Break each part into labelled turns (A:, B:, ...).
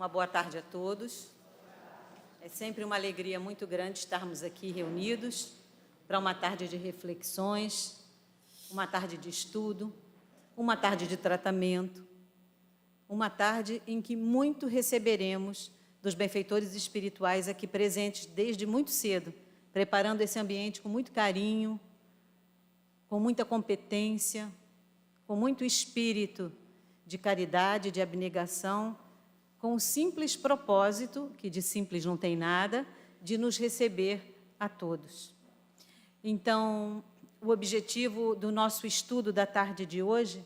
A: Uma boa tarde a todos. É sempre uma alegria muito grande estarmos aqui reunidos para uma tarde de reflexões, uma tarde de estudo, uma tarde de tratamento, uma tarde em que muito receberemos dos benfeitores espirituais aqui presentes desde muito cedo, preparando esse ambiente com muito carinho, com muita competência, com muito espírito de caridade, de abnegação, com o simples propósito, que de simples não tem nada, de nos receber a todos. Então, o objetivo do nosso estudo da tarde de hoje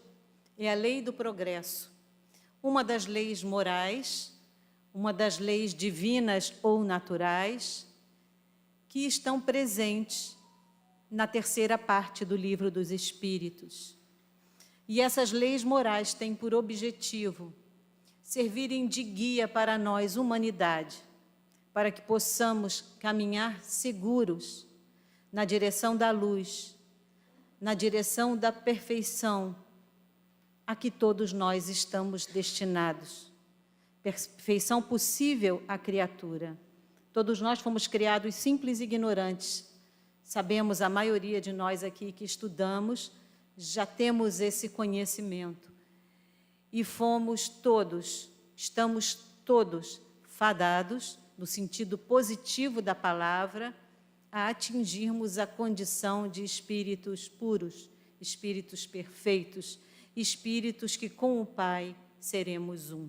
A: é a lei do progresso, uma das leis morais, uma das leis divinas ou naturais, que estão presentes na terceira parte do Livro dos Espíritos. E essas leis morais têm por objetivo servirem de guia para nós, humanidade, para que possamos caminhar seguros na direção da luz, na direção da perfeição a que todos nós estamos destinados. Perfeição possível à criatura. Todos nós fomos criados simples e ignorantes. Sabemos, a maioria de nós aqui que estudamos, já temos esse conhecimento. E estamos todos fadados, no sentido positivo da palavra, a atingirmos a condição de espíritos puros, espíritos perfeitos, espíritos que com o Pai seremos um.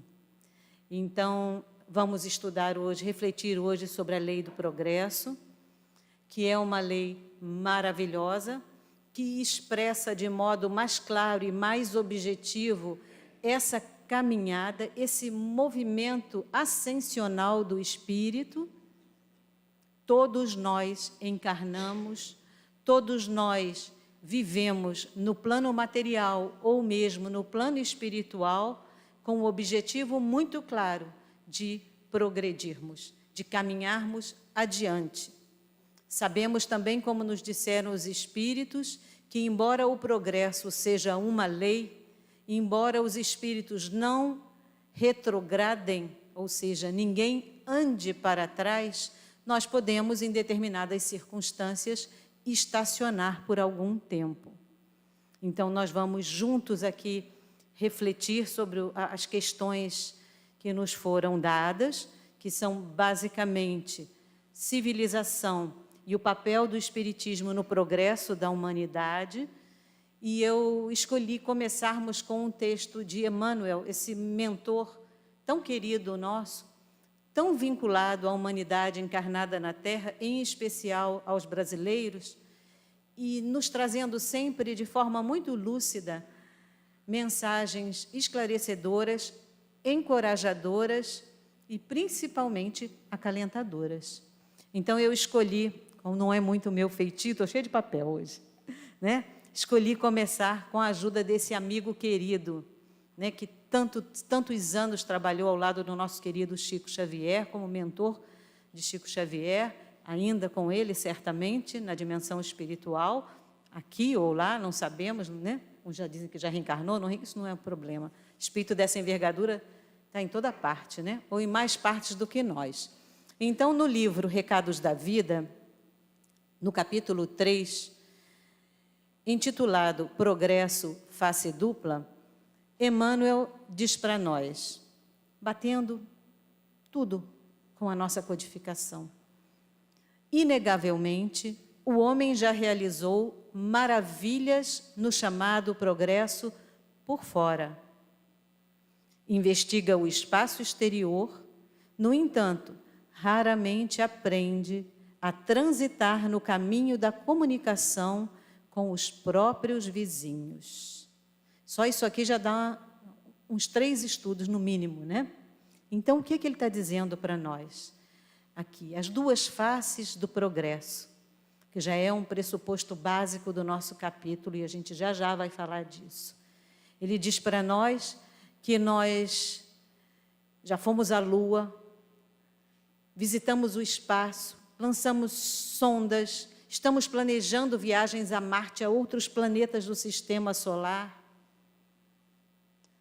A: Então, vamos estudar hoje, refletir hoje sobre a lei do progresso, que é uma lei maravilhosa, que expressa de modo mais claro e mais objetivo essa caminhada, esse movimento ascensional do espírito. Todos nós encarnamos, todos nós vivemos no plano material ou mesmo no plano espiritual com um objetivo muito claro de progredirmos, de caminharmos adiante. Sabemos também, como nos disseram os espíritos, que embora o progresso seja uma lei, embora os espíritos não retrogradem, ou seja, ninguém ande para trás, nós podemos, em determinadas circunstâncias, estacionar por algum tempo. Então, nós vamos juntos aqui refletir sobre as questões que nos foram dadas, que são basicamente civilização e o papel do espiritismo no progresso da humanidade. E eu escolhi começarmos com um texto de Emmanuel, esse mentor tão querido nosso, tão vinculado à humanidade encarnada na Terra, em especial aos brasileiros, e nos trazendo sempre de forma muito lúcida mensagens esclarecedoras, encorajadoras e principalmente acalentadoras. Então eu escolhi, como não é muito meu feitio, estou cheia de papel hoje, né? Escolhi começar com a ajuda desse amigo querido, né, que tantos anos trabalhou ao lado do nosso querido Chico Xavier, como mentor de Chico Xavier, ainda com ele, certamente, na dimensão espiritual, aqui ou lá, não sabemos, né? Uns já dizem que já reencarnou, não, isso não é um problema. Espírito dessa envergadura está em toda parte, né? Ou em mais partes do que nós. Então, no livro Recados da Vida, no capítulo 3, intitulado Progresso Face Dupla, Emmanuel diz para nós, batendo tudo com a nossa codificação: inegavelmente, o homem já realizou maravilhas no chamado progresso por fora. Investiga o espaço exterior, no entanto, raramente aprende a transitar no caminho da comunicação com os próprios vizinhos. Só isso aqui já dá uns 3 estudos, no mínimo, né? Então, o que ele está dizendo para nós? Aqui, as duas faces do progresso, que já é um pressuposto básico do nosso capítulo, e a gente já vai falar disso. Ele diz para nós que nós já fomos à Lua, visitamos o espaço, lançamos sondas, estamos planejando viagens a Marte, a outros planetas do Sistema Solar.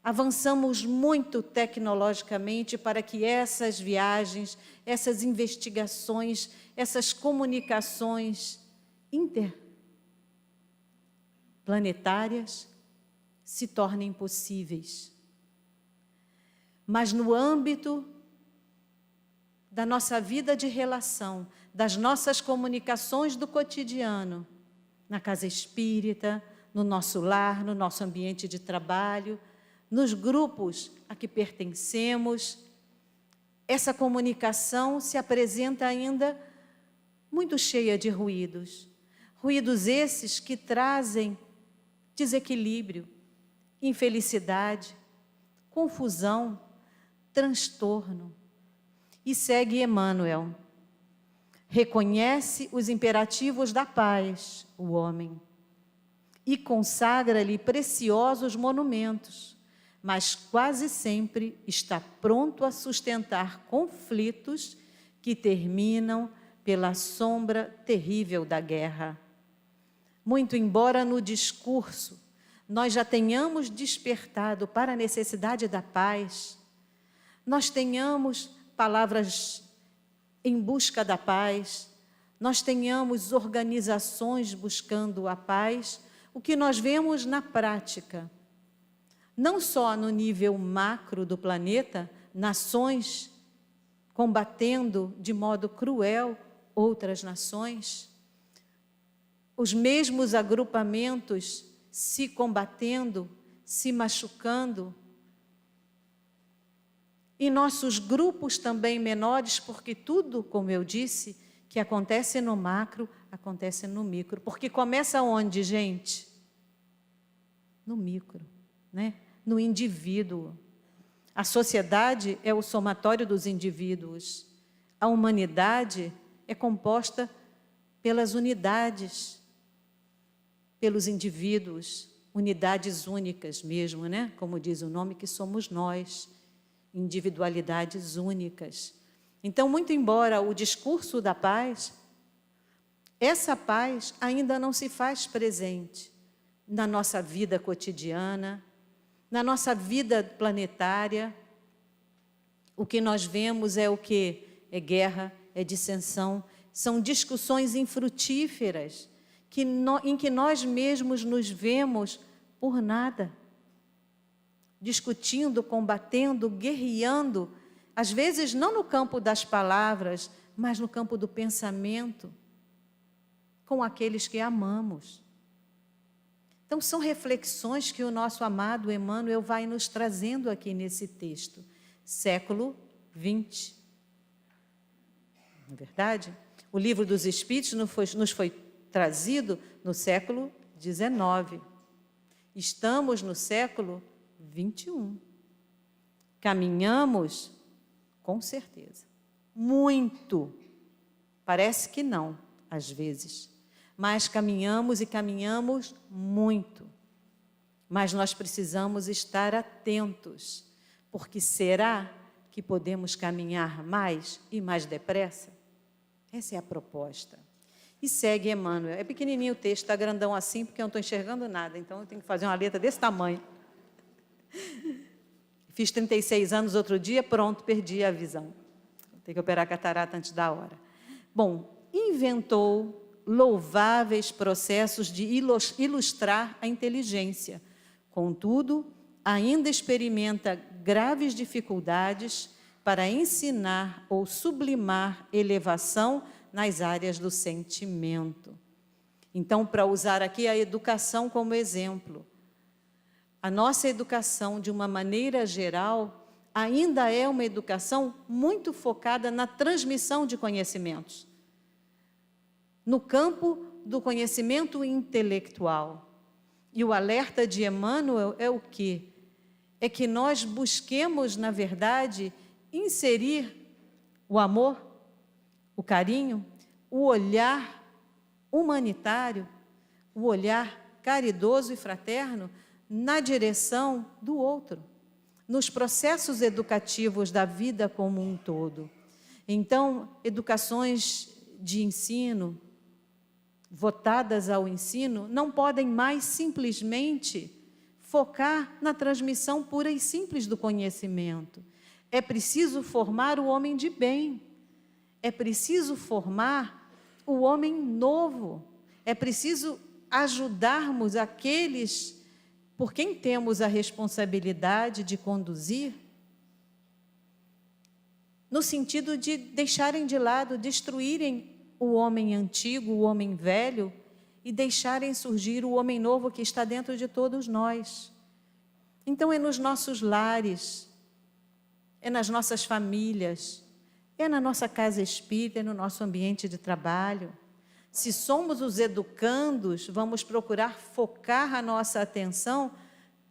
A: Avançamos muito tecnologicamente para que essas viagens, essas investigações, essas comunicações interplanetárias se tornem possíveis. Mas no âmbito da nossa vida de relação, das nossas comunicações do cotidiano, na casa espírita, no nosso lar, no nosso ambiente de trabalho, nos grupos a que pertencemos, essa comunicação se apresenta ainda muito cheia de ruídos. Ruídos esses que trazem desequilíbrio, infelicidade, confusão, transtorno. E segue Emmanuel. Reconhece os imperativos da paz, o homem, e consagra-lhe preciosos monumentos, mas quase sempre está pronto a sustentar conflitos que terminam pela sombra terrível da guerra. Muito embora no discurso nós já tenhamos despertado para a necessidade da paz, nós tenhamos palavras em busca da paz, nós tenhamos organizações buscando a paz, o que nós vemos na prática, não só no nível macro do planeta, nações combatendo de modo cruel outras nações, os mesmos agrupamentos se combatendo, se machucando, e nossos grupos também menores, porque tudo, como eu disse, que acontece no macro, acontece no micro. Porque começa onde, gente? No micro, né? No indivíduo. A sociedade é o somatório dos indivíduos. A humanidade é composta pelas unidades, pelos indivíduos, unidades únicas mesmo, né? Como diz o nome, que somos nós. Individualidades únicas. Então, muito embora o discurso da paz, essa paz ainda não se faz presente na nossa vida cotidiana, na nossa vida planetária. O que nós vemos é o quê? É guerra, é dissensão, são discussões infrutíferas, em que nós mesmos nos vemos por nada. Discutindo, combatendo, guerreando, às vezes não no campo das palavras, mas no campo do pensamento, com aqueles que amamos. Então, são reflexões que o nosso amado Emmanuel vai nos trazendo aqui nesse texto. Século XX. Não é verdade? O Livro dos Espíritos nos foi trazido no século XIX. Estamos no século XXI. Caminhamos, com certeza, muito. Parece que não, às vezes. Mas caminhamos e caminhamos muito. Mas nós precisamos estar atentos, porque será que podemos caminhar mais e mais depressa? Essa é a proposta. E segue Emmanuel. É pequenininho o texto, está grandão assim, porque eu não estou enxergando nada, então eu tenho que fazer uma letra desse tamanho. Fiz 36 anos outro dia, pronto, perdi a visão. Vou ter que operar a catarata antes da hora. Bom, inventou louváveis processos de ilustrar a inteligência. Contudo, ainda experimenta graves dificuldades para ensinar ou sublimar elevação nas áreas do sentimento. Então, para usar aqui a educação como exemplo, a nossa educação, de uma maneira geral, ainda é uma educação muito focada na transmissão de conhecimentos, no campo do conhecimento intelectual. E o alerta de Emmanuel é o quê? É que nós busquemos, na verdade, inserir o amor, o carinho, o olhar humanitário, o olhar caridoso e fraterno na direção do outro, nos processos educativos da vida como um todo. Então, educações de ensino, votadas ao ensino, não podem mais simplesmente focar na transmissão pura e simples do conhecimento. É preciso formar o homem de bem. É preciso formar o homem novo. É preciso ajudarmos aqueles por quem temos a responsabilidade de conduzir, no sentido de deixarem de lado, destruírem o homem antigo, o homem velho, e deixarem surgir o homem novo que está dentro de todos nós. Então é nos nossos lares, é nas nossas famílias, é na nossa casa espírita, é no nosso ambiente de trabalho. Se somos os educandos, vamos procurar focar a nossa atenção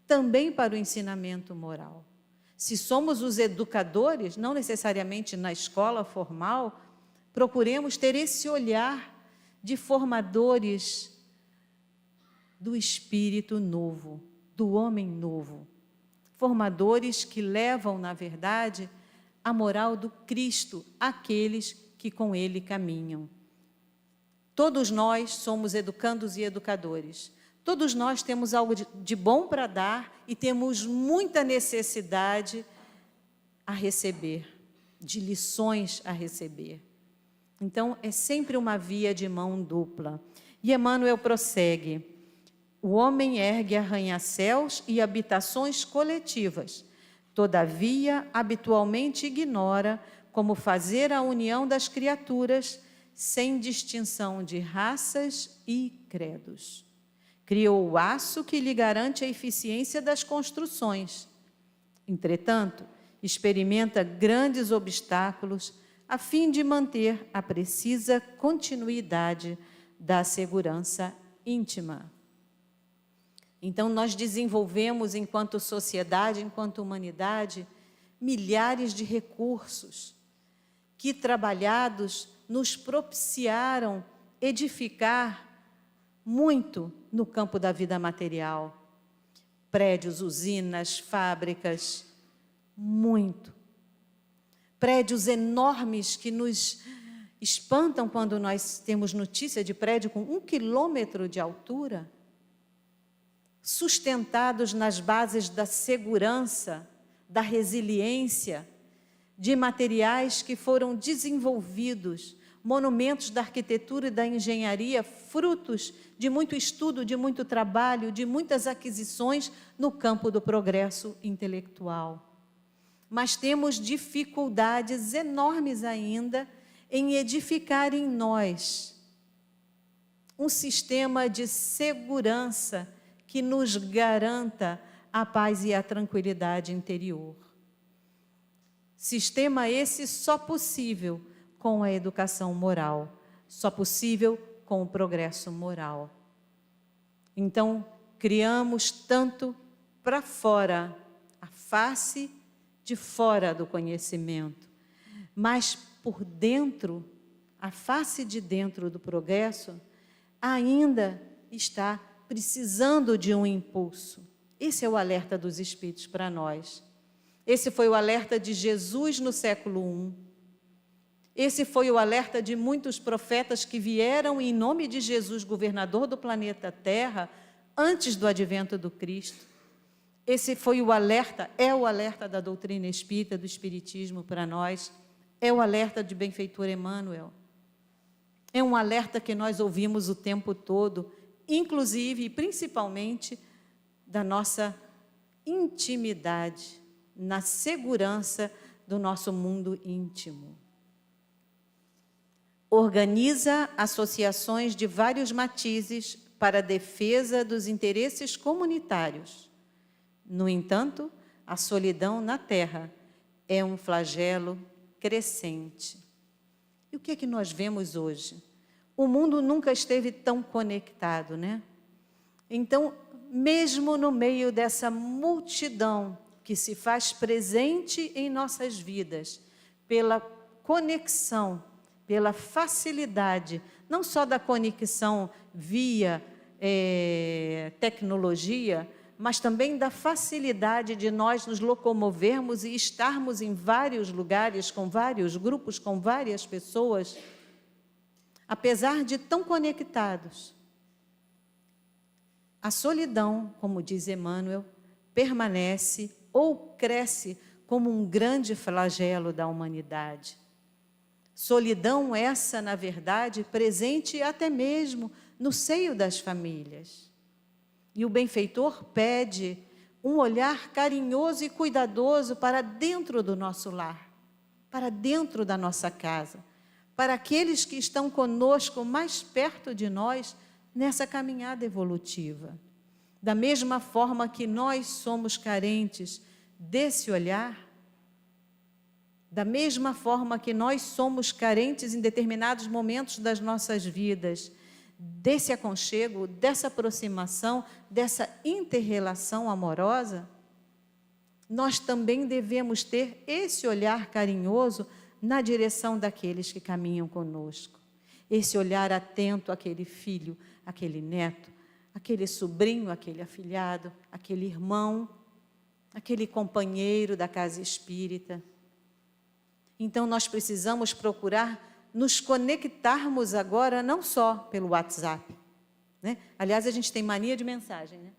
A: também para o ensinamento moral. Se somos os educadores, não necessariamente na escola formal, procuremos ter esse olhar de formadores do espírito novo, do homem novo. Formadores que levam, na verdade, a moral do Cristo àqueles que com ele caminham. Todos nós somos educandos e educadores. Todos nós temos algo de bom para dar e temos muita necessidade a receber, de lições a receber. Então, é sempre uma via de mão dupla. E Emmanuel prossegue: o homem ergue arranha-céus e habitações coletivas, todavia, habitualmente ignora como fazer a união das criaturas sem distinção de raças e credos. Criou o aço que lhe garante a eficiência das construções. Entretanto, experimenta grandes obstáculos a fim de manter a precisa continuidade da segurança íntima. Então, nós desenvolvemos, enquanto sociedade, enquanto humanidade, milhares de recursos que, trabalhados, nos propiciaram edificar muito no campo da vida material. Prédios, usinas, fábricas, muito. Prédios enormes que nos espantam quando nós temos notícia de prédio com 1 quilômetro de altura, sustentados nas bases da segurança, da resiliência, de materiais que foram desenvolvidos, monumentos da arquitetura e da engenharia, frutos de muito estudo, de muito trabalho, de muitas aquisições no campo do progresso intelectual. Mas temos dificuldades enormes ainda em edificar em nós um sistema de segurança que nos garanta a paz e a tranquilidade interior. Sistema esse só possível com a educação moral, só possível com o progresso moral. Então, criamos tanto para fora, a face de fora do conhecimento, mas por dentro, a face de dentro do progresso, ainda está precisando de um impulso. Esse é o alerta dos Espíritos para nós. Esse foi o alerta de Jesus no século I. Esse foi o alerta de muitos profetas que vieram em nome de Jesus, governador do planeta Terra, antes do advento do Cristo. Esse foi o alerta, é o alerta da doutrina espírita, do Espiritismo para nós, é o alerta de benfeitor Emmanuel. É um alerta que nós ouvimos o tempo todo, inclusive e principalmente da nossa intimidade, na segurança do nosso mundo íntimo. Organiza associações de vários matizes para a defesa dos interesses comunitários. No entanto, a solidão na Terra é um flagelo crescente. E o que é que nós vemos hoje? O mundo nunca esteve tão conectado, né? Então, mesmo no meio dessa multidão que se faz presente em nossas vidas, pela conexão, pela facilidade, não só da conexão via tecnologia, mas também da facilidade de nós nos locomovermos e estarmos em vários lugares, com vários grupos, com várias pessoas, apesar de tão conectados, a solidão, como diz Emmanuel, permanece ou cresce como um grande flagelo da humanidade. Solidão essa, na verdade, presente até mesmo no seio das famílias. E o benfeitor pede um olhar carinhoso e cuidadoso para dentro do nosso lar, para dentro da nossa casa, para aqueles que estão conosco mais perto de nós nessa caminhada evolutiva. Da mesma forma que nós somos carentes desse olhar, da mesma forma que nós somos carentes em determinados momentos das nossas vidas, desse aconchego, dessa aproximação, dessa inter-relação amorosa, nós também devemos ter esse olhar carinhoso na direção daqueles que caminham conosco. Esse olhar atento àquele filho, àquele neto, aquele sobrinho, aquele afilhado, aquele irmão, aquele companheiro da casa espírita. Então, nós precisamos procurar nos conectarmos agora, não só pelo WhatsApp, né? Aliás, a gente tem mania de mensagem, né?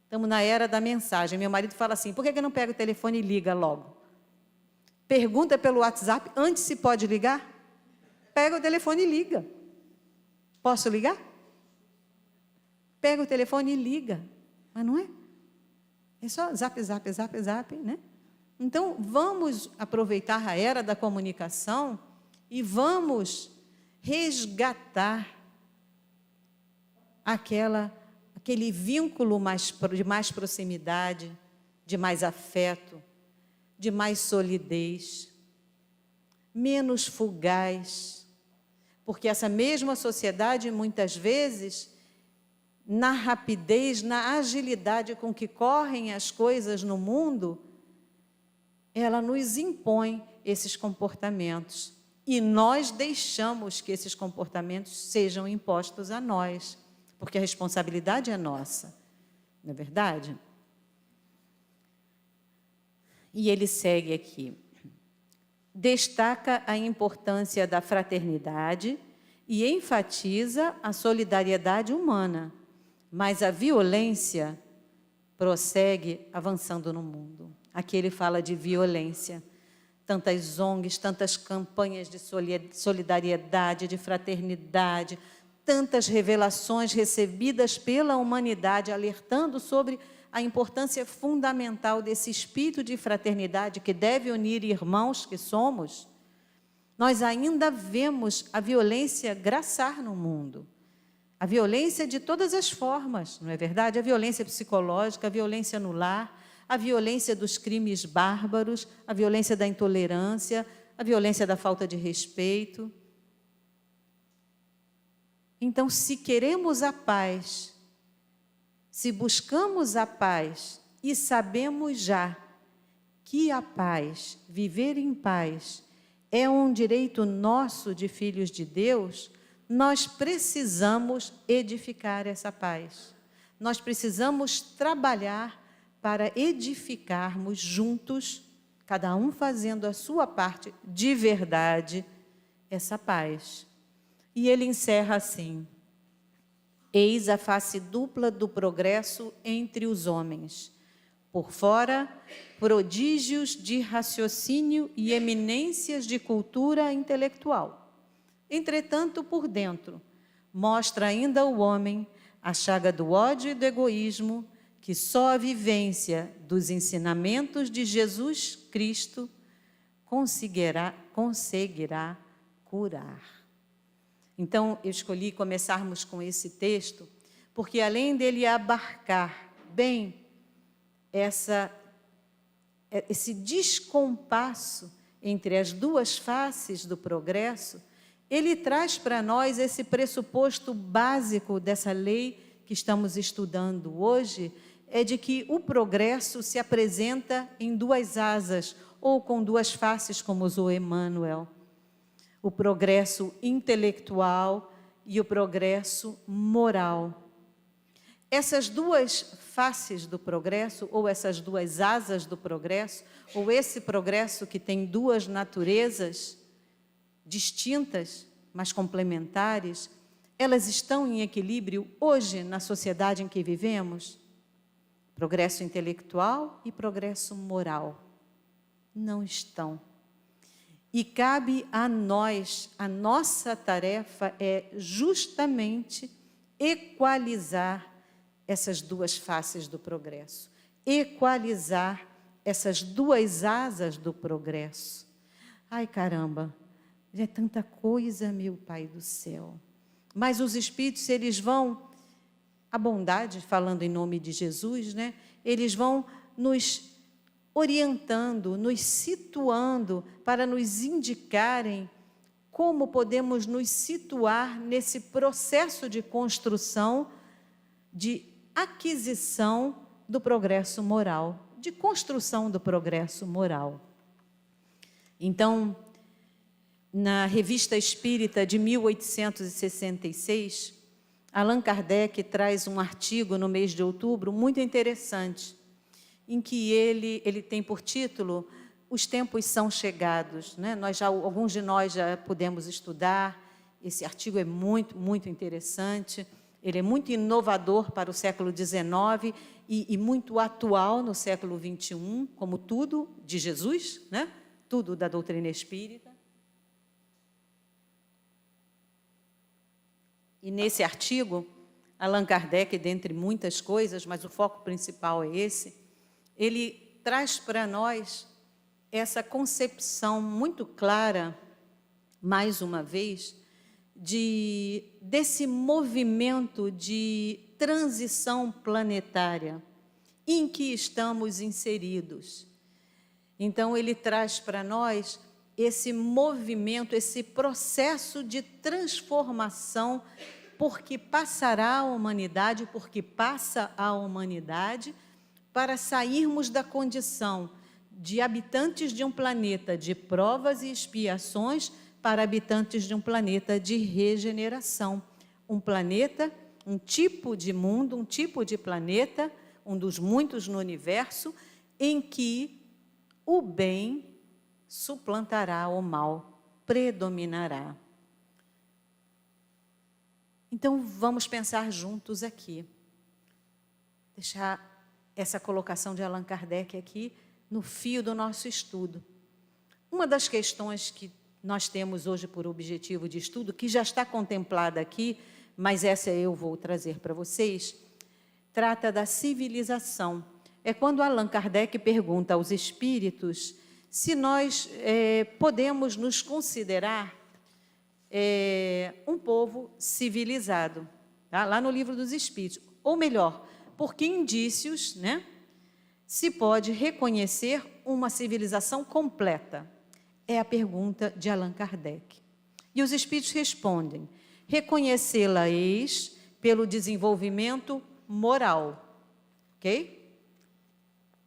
A: Estamos na era da mensagem. Meu marido fala assim, por que eu não pego o telefone e liga logo? Pergunta pelo WhatsApp, antes se pode ligar? Pega o telefone e liga. Posso ligar? Pega o telefone e liga. Mas não é? É só zap, zap, zap, zap, né? Então, vamos aproveitar a era da comunicação e vamos resgatar aquele vínculo de mais proximidade, de mais afeto, de mais solidez, menos fugaz, porque essa mesma sociedade, muitas vezes, na rapidez, na agilidade com que correm as coisas no mundo, ela nos impõe esses comportamentos. E nós deixamos que esses comportamentos sejam impostos a nós, porque a responsabilidade é nossa, não é verdade? E ele segue aqui. Destaca a importância da fraternidade e enfatiza a solidariedade humana, mas a violência prossegue avançando no mundo. Aqui ele fala de violência. Tantas ONGs, tantas campanhas de solidariedade, de fraternidade, tantas revelações recebidas pela humanidade, alertando sobre a importância fundamental desse espírito de fraternidade que deve unir irmãos que somos. Nós ainda vemos a violência graçar no mundo. A violência de todas as formas, não é verdade? A violência psicológica, a violência no lar, a violência dos crimes bárbaros, a violência da intolerância, a violência da falta de respeito. Então, se queremos a paz, se buscamos a paz e sabemos já que a paz, viver em paz, é um direito nosso de filhos de Deus, nós precisamos edificar essa paz. Nós precisamos trabalhar para edificarmos juntos, cada um fazendo a sua parte de verdade, essa paz. E ele encerra assim: eis a face dupla do progresso entre os homens. Por fora, prodígios de raciocínio e eminências de cultura intelectual. Entretanto, por dentro, mostra ainda o homem a chaga do ódio e do egoísmo, que só a vivência dos ensinamentos de Jesus Cristo conseguirá curar. Então, eu escolhi começarmos com esse texto, porque além dele abarcar bem esse descompasso entre as duas faces do progresso, ele traz para nós esse pressuposto básico dessa lei que estamos estudando hoje, é de que o progresso se apresenta em duas asas, ou com duas faces, como usou Emmanuel. O progresso intelectual e o progresso moral. Essas duas faces do progresso, ou essas duas asas do progresso, ou esse progresso que tem duas naturezas distintas, mas complementares, elas estão em equilíbrio hoje na sociedade em que vivemos? Progresso intelectual e progresso moral. Não estão. E cabe a nós, a nossa tarefa é justamente equalizar essas duas faces do progresso, equalizar essas duas asas do progresso. Ai, caramba, é tanta coisa, meu Pai do céu. Mas os espíritos, eles vão, a bondade, falando em nome de Jesus, né? Eles vão nos orientando, nos situando para nos indicarem como podemos nos situar nesse processo de construção, de aquisição do progresso moral, de construção do progresso moral. Então, na Revista Espírita de 1866, Allan Kardec traz um artigo no mês de outubro muito interessante, em que ele tem por título Os Tempos São Chegados, né? Alguns de nós já pudemos estudar, esse artigo é muito, muito interessante, ele é muito inovador para o século XIX e muito atual no século XXI, como tudo de Jesus, né? Tudo da doutrina espírita. E nesse artigo, Allan Kardec, dentre muitas coisas, mas o foco principal é esse, ele traz para nós essa concepção muito clara, mais uma vez, desse movimento de transição planetária em que estamos inseridos. Então, ele traz para nós esse movimento, esse processo de transformação porque passará a humanidade, porque passa a humanidade, para sairmos da condição de habitantes de um planeta de provas e expiações para habitantes de um planeta de regeneração. Um planeta, um tipo de mundo, um tipo de planeta, um dos muitos no universo, em que o bem suplantará o mal, predominará. Então, vamos pensar juntos aqui. Deixar essa colocação de Allan Kardec aqui no fio do nosso estudo. Uma das questões que nós temos hoje por objetivo de estudo, que já está contemplada aqui, mas essa eu vou trazer para vocês, trata da civilização. É quando Allan Kardec pergunta aos espíritos se nós podemos nos considerar um povo civilizado, tá? Lá no Livro dos Espíritos. Ou melhor, por que indícios, né, se pode reconhecer uma civilização completa? É a pergunta de Allan Kardec. E os espíritos respondem: reconhecê-la-eis pelo desenvolvimento moral. Ok?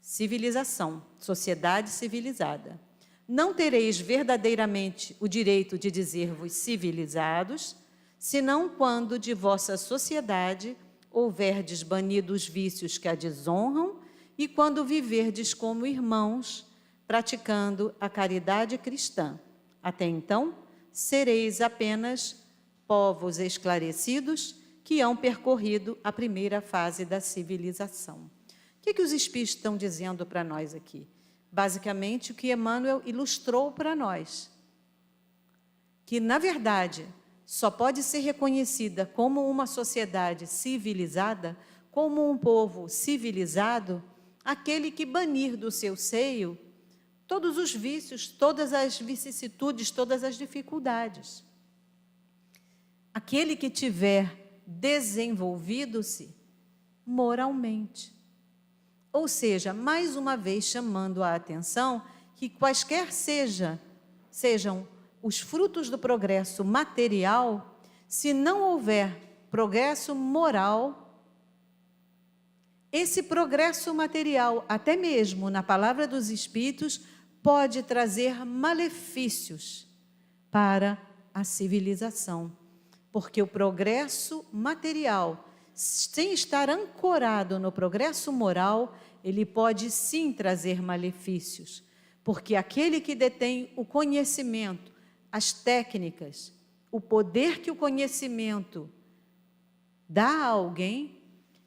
A: Civilização, sociedade civilizada. Não tereis verdadeiramente o direito de dizer-vos civilizados, senão quando de vossa sociedade houverdes banido os vícios que a desonram e quando viverdes como irmãos, praticando a caridade cristã. Até então, sereis apenas povos esclarecidos que hão percorrido a primeira fase da civilização. O que os espíritos estão dizendo para nós aqui? Basicamente, o que Emmanuel ilustrou para nós. Que, na verdade, só pode ser reconhecida como uma sociedade civilizada, como um povo civilizado, aquele que banir do seu seio todos os vícios, todas as vicissitudes, todas as dificuldades. Aquele que tiver desenvolvido-se moralmente. Ou seja, mais uma vez chamando a atenção que quaisquer sejam os frutos do progresso material, se não houver progresso moral, esse progresso material, até mesmo na palavra dos Espíritos, pode trazer malefícios para a civilização. Porque o progresso material, sem estar ancorado no progresso moral, ele pode sim trazer malefícios. Porque aquele que detém o conhecimento, as técnicas, o poder que o conhecimento dá a alguém,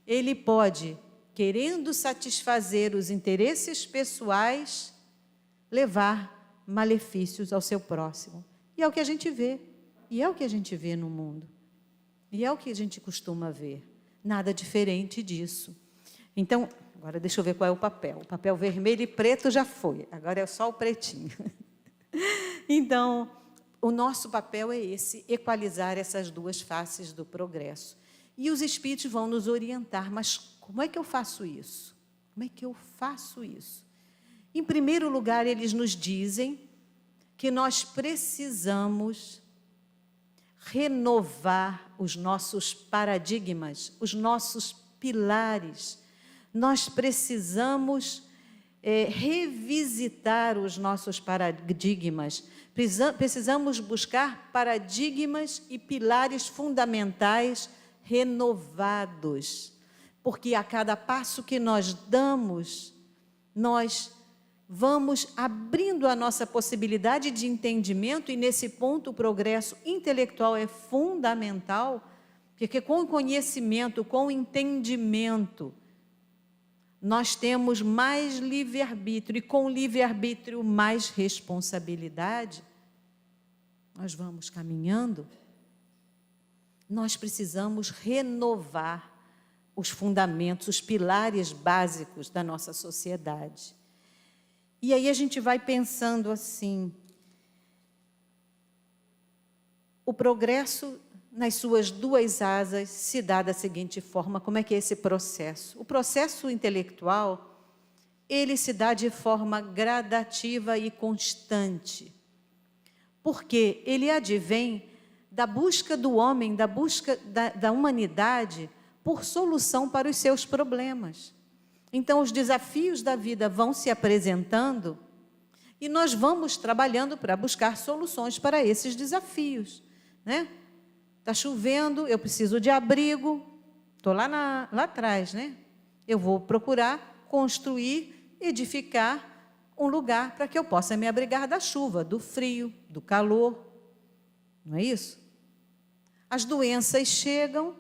A: ele pode, querendo satisfazer os interesses pessoais, levar malefícios ao seu próximo. E é o que a gente vê. E é o que a gente vê no mundo. E é o que a gente costuma ver. Nada diferente disso. Então, agora deixa eu ver qual é o papel. O papel vermelho e preto já foi. Agora é só o pretinho. Então, o nosso papel é esse, equalizar essas duas faces do progresso. E os espíritos vão nos orientar, mas como é que eu faço isso? Como é que eu faço isso? Em primeiro lugar, eles nos dizem que nós precisamos renovar os nossos paradigmas, os nossos pilares. Nós precisamos revisitar os nossos paradigmas. Precisamos buscar paradigmas e pilares fundamentais renovados, porque a cada passo que nós damos, nós vamos abrindo a nossa possibilidade de entendimento, e nesse ponto o progresso intelectual é fundamental, porque com o conhecimento, com o entendimento, nós temos mais livre-arbítrio, e com o livre-arbítrio mais responsabilidade, nós vamos caminhando. Nós precisamos renovar os fundamentos, os pilares básicos da nossa sociedade. E aí a gente vai pensando assim, o progresso nas suas duas asas se dá da seguinte forma. Como é que é esse processo? O processo intelectual, ele se dá de forma gradativa e constante, porque ele advém da busca do homem, da busca da humanidade por solução para os seus problemas. Então, os desafios da vida vão se apresentando e nós vamos trabalhando para buscar soluções para esses desafios, né? Está chovendo, eu preciso de abrigo, estou lá atrás, né? Eu vou procurar construir, edificar um lugar para que eu possa me abrigar da chuva, do frio, do calor. Não é isso? As doenças chegam,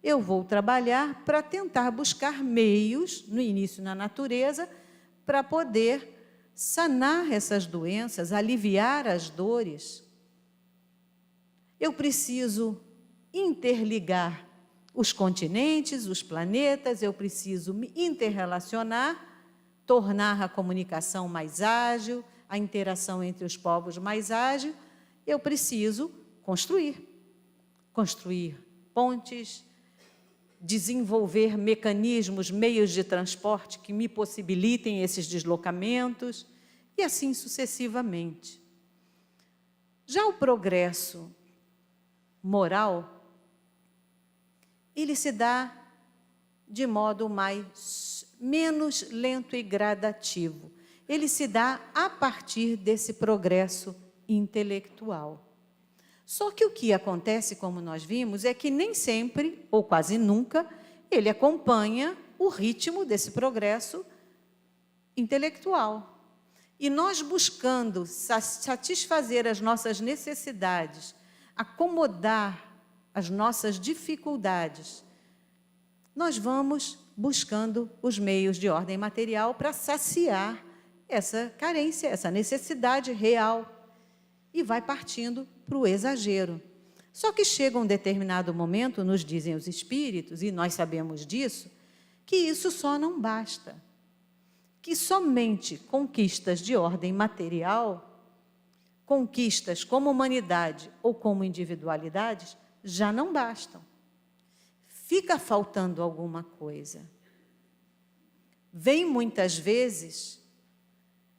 A: eu vou trabalhar para tentar buscar meios, no início na natureza, para poder sanar essas doenças, aliviar as dores. Eu preciso interligar os continentes, os planetas, eu preciso me interrelacionar, tornar a comunicação mais ágil, a interação entre os povos mais ágil. Eu preciso construir pontes, desenvolver mecanismos, meios de transporte que me possibilitem esses deslocamentos, e assim sucessivamente. Já o progresso moral, ele se dá de modo menos lento e gradativo. Ele se dá a partir desse progresso intelectual. Só que o que acontece, como nós vimos, é que nem sempre, ou quase nunca, ele acompanha o ritmo desse progresso intelectual. E nós buscando satisfazer as nossas necessidades, acomodar as nossas dificuldades, nós vamos buscando os meios de ordem material para saciar essa carência, essa necessidade real, e vai partindo para o exagero. Só que chega um determinado momento, nos dizem os espíritos, e nós sabemos disso, que isso só não basta, que somente conquistas de ordem material, conquistas como humanidade ou como individualidades, já não bastam. Fica faltando alguma coisa. Vem muitas vezes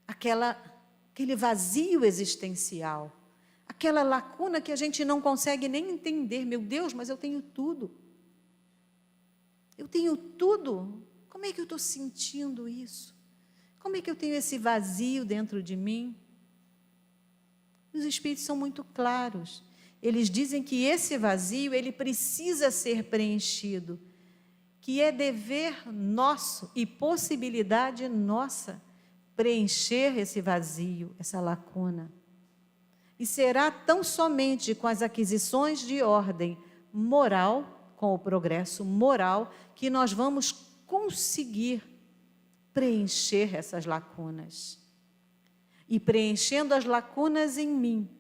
A: aquele vazio existencial, aquela lacuna que a gente não consegue nem entender. Meu Deus, mas eu tenho tudo. Eu tenho tudo. Como é que eu estou sentindo isso? Como é que eu tenho esse vazio dentro de mim? Os espíritos são muito claros. Eles dizem que esse vazio, ele precisa ser preenchido, que é dever nosso e possibilidade nossa preencher esse vazio, essa lacuna. E será tão somente com as aquisições de ordem moral, com o progresso moral que nós vamos conseguir preencher essas lacunas. E preenchendo as lacunas em mim,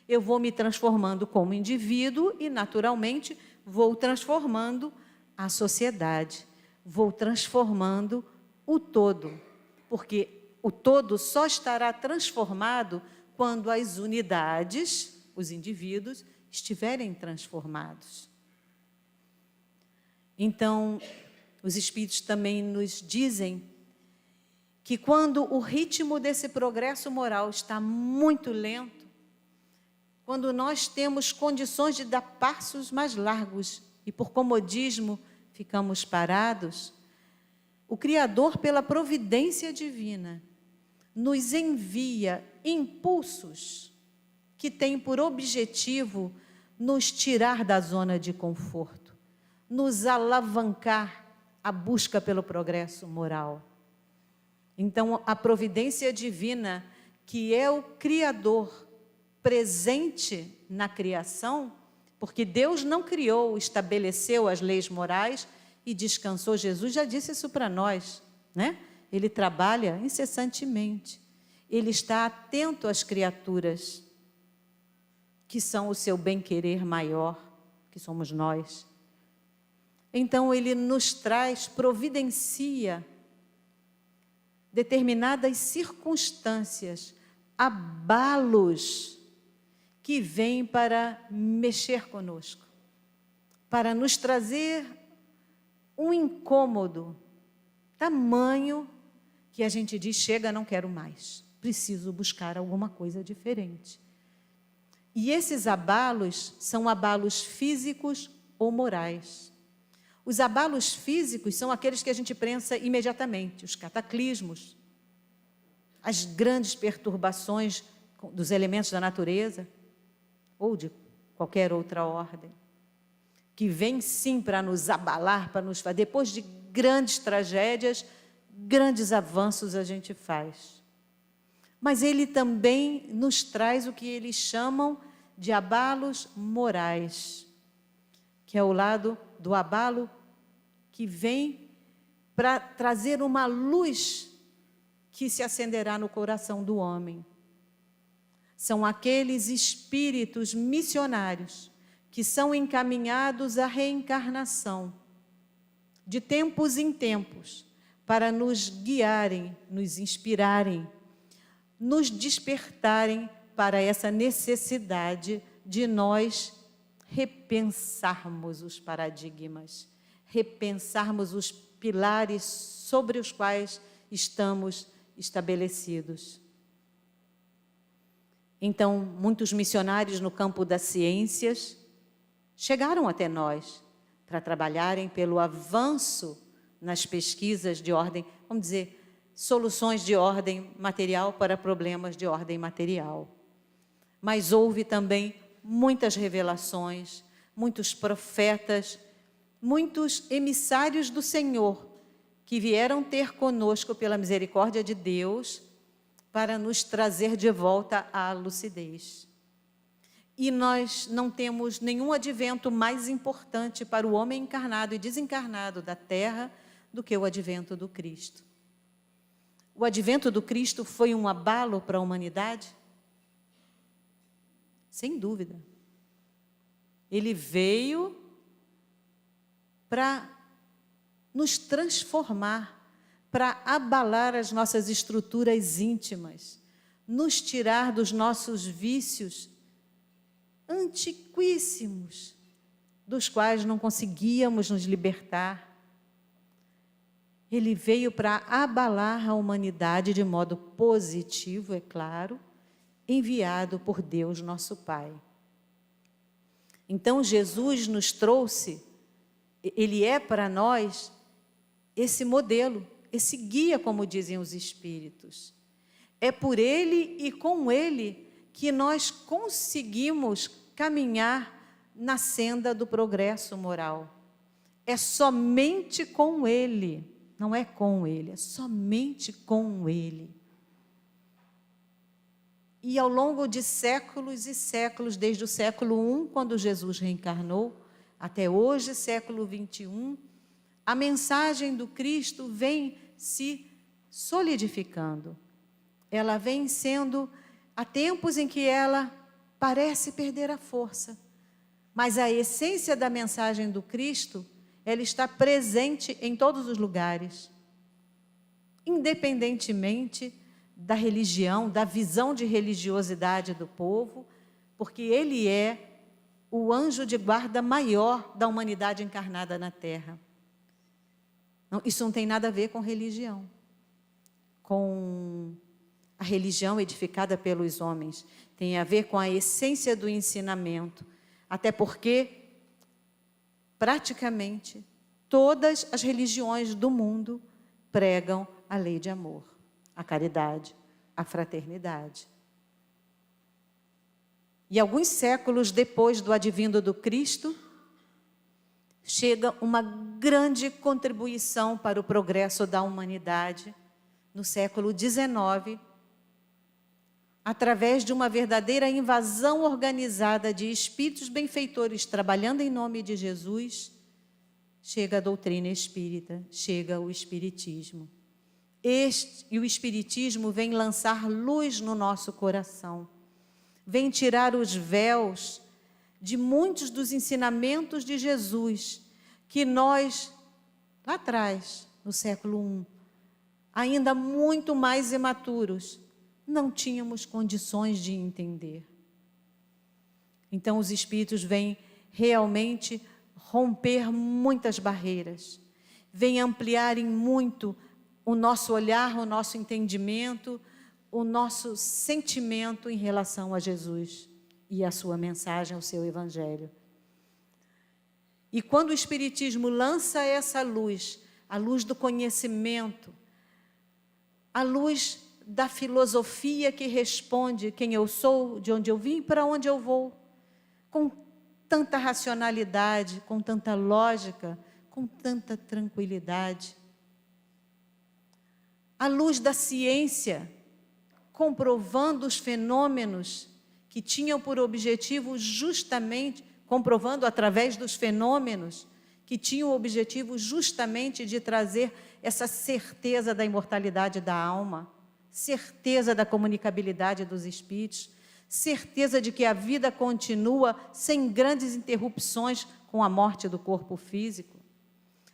A: eu vou me transformando como indivíduo e, naturalmente, vou transformando a sociedade, vou transformando o todo, porque o todo só estará transformado quando as unidades, os indivíduos, estiverem transformados. Então, os Espíritos também nos dizem que quando o ritmo desse progresso moral está muito lento, quando nós temos condições de dar passos mais largos e por comodismo ficamos parados, o Criador, pela providência divina, nos envia impulsos que têm por objetivo nos tirar da zona de conforto, nos alavancar à busca pelo progresso moral. Então, a providência divina, que é o Criador presente na criação, porque Deus não criou, estabeleceu as leis morais e descansou. Jesus já disse isso para nós, né? Ele trabalha incessantemente. Ele está atento às criaturas, que são o seu bem-querer maior, que somos nós. Então, ele nos traz, providencia determinadas circunstâncias, abalos que vêm para mexer conosco, para nos trazer um incômodo tamanho que a gente diz: chega, não quero mais, preciso buscar alguma coisa diferente. E esses abalos são abalos físicos ou morais. Os abalos físicos são aqueles que a gente pensa imediatamente, os cataclismos, as grandes perturbações dos elementos da natureza ou de qualquer outra ordem, que vem sim para nos abalar, para nos fazer. Depois de grandes tragédias, grandes avanços a gente faz. Mas ele também nos traz o que eles chamam de abalos morais, que é o lado do abalo que vem para trazer uma luz que se acenderá no coração do homem. São aqueles espíritos missionários que são encaminhados à reencarnação, de tempos em tempos, para nos guiarem, nos inspirarem, nos despertarem para essa necessidade de nós repensarmos os paradigmas, repensarmos os pilares sobre os quais estamos estabelecidos. Então, muitos missionários no campo das ciências chegaram até nós para trabalharem pelo avanço nas pesquisas de ordem, vamos dizer, soluções de ordem material para problemas de ordem material. Mas houve também muitas revelações, muitos profetas, muitos emissários do Senhor que vieram ter conosco pela misericórdia de Deus para nos trazer de volta à lucidez. E nós não temos nenhum advento mais importante para o homem encarnado e desencarnado da Terra do que o advento do Cristo. O advento do Cristo foi um abalo para a humanidade? Sem dúvida. Ele veio para nos transformar, para abalar as nossas estruturas íntimas, nos tirar dos nossos vícios antiquíssimos, dos quais não conseguíamos nos libertar. Ele veio para abalar a humanidade de modo positivo, é claro, enviado por Deus, nosso Pai. Então, Jesus nos trouxe, ele é para nós esse modelo, esse guia, como dizem os Espíritos. É por ele e com ele que nós conseguimos caminhar na senda do progresso moral. É somente com ele, não é com ele, é somente com ele. E ao longo de séculos e séculos, desde o século I, quando Jesus reencarnou, até hoje, século XXI, a mensagem do Cristo vem se solidificando. Ela vem sendo, há tempos em que ela parece perder a força, mas a essência da mensagem do Cristo, ela está presente em todos os lugares, independentemente da religião, da visão de religiosidade do povo, porque ele é o anjo de guarda maior da humanidade encarnada na Terra. Não, isso não tem nada a ver com religião, com a religião edificada pelos homens. Tem a ver com a essência do ensinamento, até porque, praticamente, todas as religiões do mundo pregam a lei de amor, a caridade, a fraternidade. E alguns séculos depois do advindo do Cristo, chega uma grande contribuição para o progresso da humanidade, no século XIX, através de uma verdadeira invasão organizada de espíritos benfeitores trabalhando em nome de Jesus, chega a doutrina espírita, chega o espiritismo. E o espiritismo vem lançar luz no nosso coração, vem tirar os véus de muitos dos ensinamentos de Jesus, que nós, lá atrás, no século I, ainda muito mais imaturos, não tínhamos condições de entender. Então, os espíritos vêm realmente romper muitas barreiras, vêm ampliar em muito o nosso olhar, o nosso entendimento, o nosso sentimento em relação a Jesus e a sua mensagem, o seu evangelho. E quando o espiritismo lança essa luz, a luz do conhecimento, a luz da filosofia que responde quem eu sou, de onde eu vim e para onde eu vou, com tanta racionalidade, com tanta lógica, com tanta tranquilidade. A luz da ciência, comprovando os fenômenos que tinham por objetivo justamente, comprovando através dos fenômenos, que tinham o objetivo justamente de trazer essa certeza da imortalidade da alma, certeza da comunicabilidade dos espíritos, certeza de que a vida continua sem grandes interrupções com a morte do corpo físico,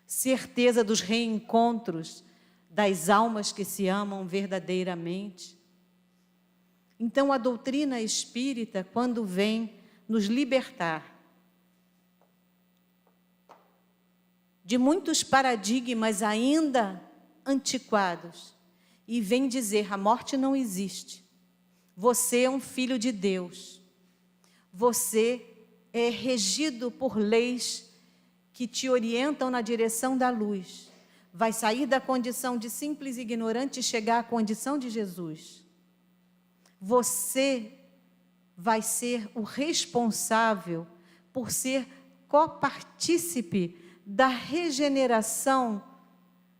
A: certeza dos reencontros das almas que se amam verdadeiramente. Então, a doutrina espírita, quando vem nos libertar de muitos paradigmas ainda antiquados, e vem dizer: a morte não existe, você é um filho de Deus, você é regido por leis que te orientam na direção da luz, vai sair da condição de simples ignorante e chegar à condição de Jesus. Você vai ser o responsável por ser copartícipe da regeneração,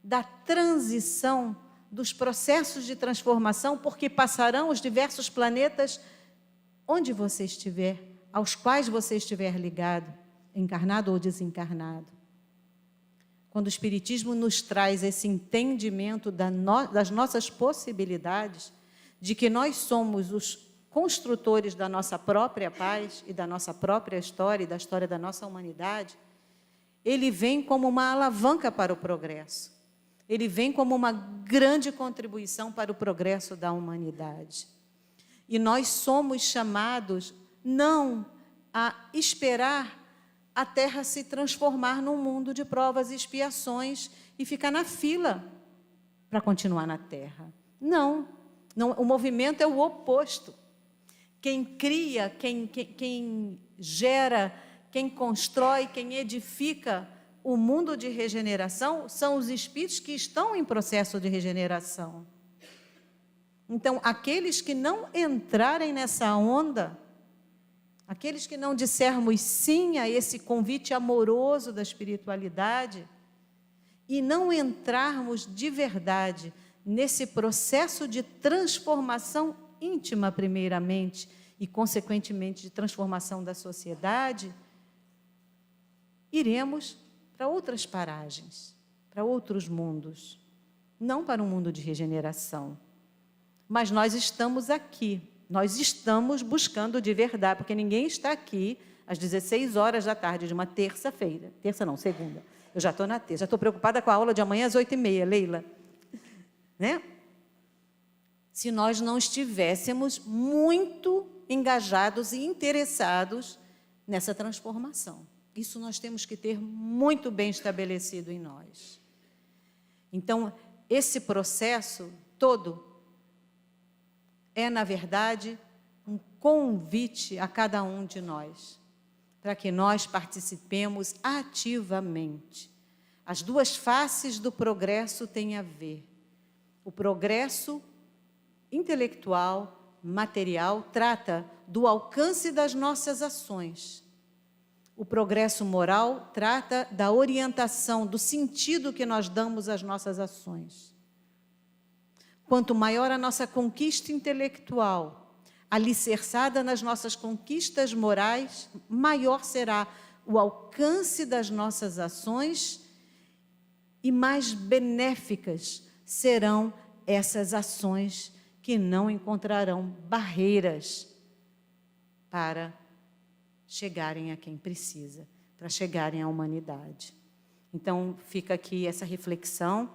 A: da transição, dos processos de transformação, porque passarão os diversos planetas onde você estiver, aos quais você estiver ligado, encarnado ou desencarnado. Quando o Espiritismo nos traz esse entendimento das nossas possibilidades, de que nós somos os construtores da nossa própria paz e da nossa própria história e da história da nossa humanidade, ele vem como uma alavanca para o progresso. Ele vem como uma grande contribuição para o progresso da humanidade. E nós somos chamados não a esperar a Terra se transformar num mundo de provas e expiações e ficar na fila para continuar na Terra. Não, o movimento é o oposto. Quem cria, quem gera, quem constrói, quem edifica o mundo de regeneração são os espíritos que estão em processo de regeneração. Então, aqueles que não entrarem nessa onda, aqueles que não dissermos sim a esse convite amoroso da espiritualidade e não entrarmos de verdade nesse processo de transformação íntima, primeiramente, e, consequentemente, de transformação da sociedade, iremos para outras paragens, para outros mundos, não para um mundo de regeneração. Mas nós estamos aqui, nós estamos buscando de verdade, porque ninguém está aqui às 16 horas da tarde de uma terça-feira. Terça não, segunda. Eu já estou na terça, já estou preocupada com a aula de amanhã às 8h30, Leila. Né? Se nós não estivéssemos muito engajados e interessados nessa transformação. Isso nós temos que ter muito bem estabelecido em nós. Então, esse processo todo é, na verdade, um convite a cada um de nós, para que nós participemos ativamente. As duas faces do progresso têm a ver. O progresso intelectual, material, trata do alcance das nossas ações. O progresso moral trata da orientação, do sentido que nós damos às nossas ações. Quanto maior a nossa conquista intelectual, alicerçada nas nossas conquistas morais, maior será o alcance das nossas ações e mais benéficas serão essas ações que não encontrarão barreiras para chegarem a quem precisa, para chegarem à humanidade. Então, fica aqui essa reflexão,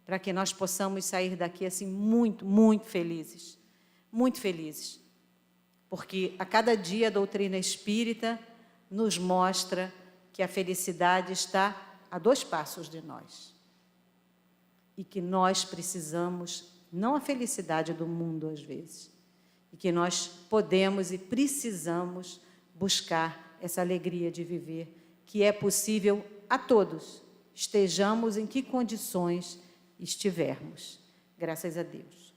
A: para que nós possamos sair daqui assim muito, muito felizes, porque a cada dia a doutrina espírita nos mostra que a felicidade está a 2 passos de nós e que nós precisamos, não a felicidade do mundo às vezes, e que nós podemos e precisamos buscar essa alegria de viver, que é possível a todos, estejamos em que condições estivermos. Graças a Deus.